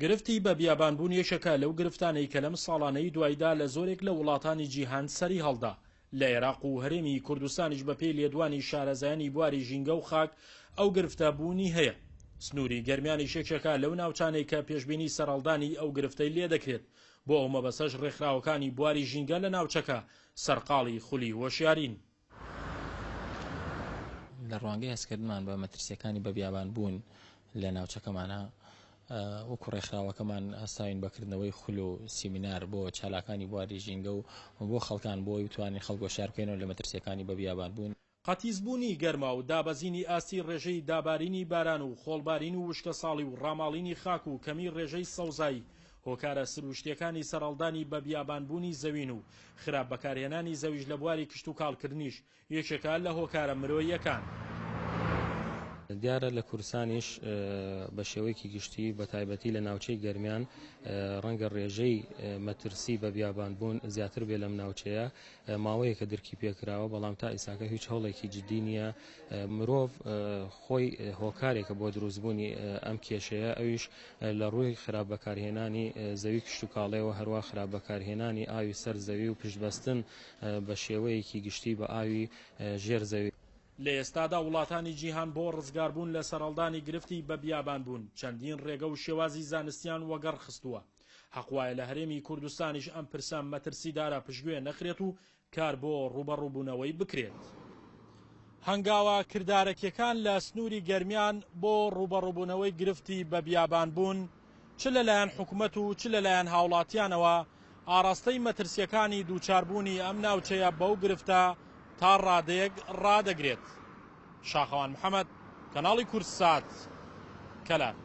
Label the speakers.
Speaker 1: گرفتی بە بیابانبوون یەکێکە لەو گرفتانەی کە لەم ساڵانەی دوایدا لە زۆرێک لە وڵاتانی جیهان سەری هەڵدا. لە عێراق و هەرێمی کوردستانیش بە پێی لێدوانی شارەزایانی بواری ژینگە و خاک ئەو گرفتە بوونی هەیە. سنووری گەرمیانی شێکێکە لەو ناوچانەی کە پێشبینی سەرهەڵدانی ئەو گرفتەی لێ دەکرێت، بۆ ئەو مەبەستەش ڕێکخراوەکانی بواری ژینگە لە ناوچەکە سەرقاڵی خولی هۆشیارین.
Speaker 2: لە ڕوانگەی هەستکردمان بە مەترسیەکانی بە بیابان بوون لە ناوچەکەمانە، وەکو ڕێکخراوەکەمان هەستاوین بەکردنەوەی خول و سیمینار بۆ چالاکانی بواری ژینگە و بۆ خەڵکان بۆی بتوانین خەڵک هۆشیار بکەینەوە لە مەترسیەکانی بە بیابان بوون.
Speaker 1: قەتیزبوونی گەرما و دابەزینی ئاستی ڕێژەی دابارینی باران و خۆڵبارین و وشکە ساڵی و ڕاماڵینی خاک و کەمی ڕێژەی سەوزایی، هۆکارە سروشتیەکانی سەرهەڵدانی بە بیابانبوونی زەوین و خراپ بەکارهێنانی زەویش لە بواری کشت و کاڵکردنیش یەکێکە لە هۆکارە مرۆییەکان.
Speaker 3: دیارە لە کوردستانیش بە شێوەیەکی گشتی بە تایبەتی لە ناوچەی گەرمیان ڕەنگە ڕێژەی مەترسی بە بیابانبوون زیاتر بێ لەم ناوچەیە، ماوەیە کە درکی پێکراوە، بەڵام تا ئیساکە هیچ هەوڵێکی جدی نییە. مرۆڤ خۆی هۆکارێکە بۆ دروستبوونی ئەم کێشەیە، ئەویش لە ڕووی خراپ بەکارهێنانی زەوی کشت و کاڵێەوە، هەروە خراپ بەکارهێنانی ئاوی سەر زەوی و پشتبەستن بە شێوەیەکی گشتی بە ئاوی ژێر زەوی.
Speaker 1: لە ئێستادا وڵاتانی جیهان بۆ ڕزگاربوون لە سەرهەڵدانی گرفتی بە بیابانبوون چەندین ڕێگە و شێوازی زانستیان وەگەڕ خستووە. حەقوایە لە هەرێمی کوردستانیش ئەم پرسە مەترسیدارە پشتگوێ نەخرێت و کار بۆ ڕوبەڕووبوونەوەی بکرێت. هەنگاوە کردارەکیەکان لە سنووری گەرمیان بۆ ڕوبەڕووبوونەوەی گرفتی بە بیابانبوون چ لەلایەن حکوومەت و چ لەلایەن هاوڵاتیانەوە ئاراستەی مەترسیەکانی دووچاربوونی ئەم ناوچەیە بەو گرفتە تا ڕادەیەک ڕادەگرێت. شاخەوان محەممەد، کەناڵی کورسات، کەلات.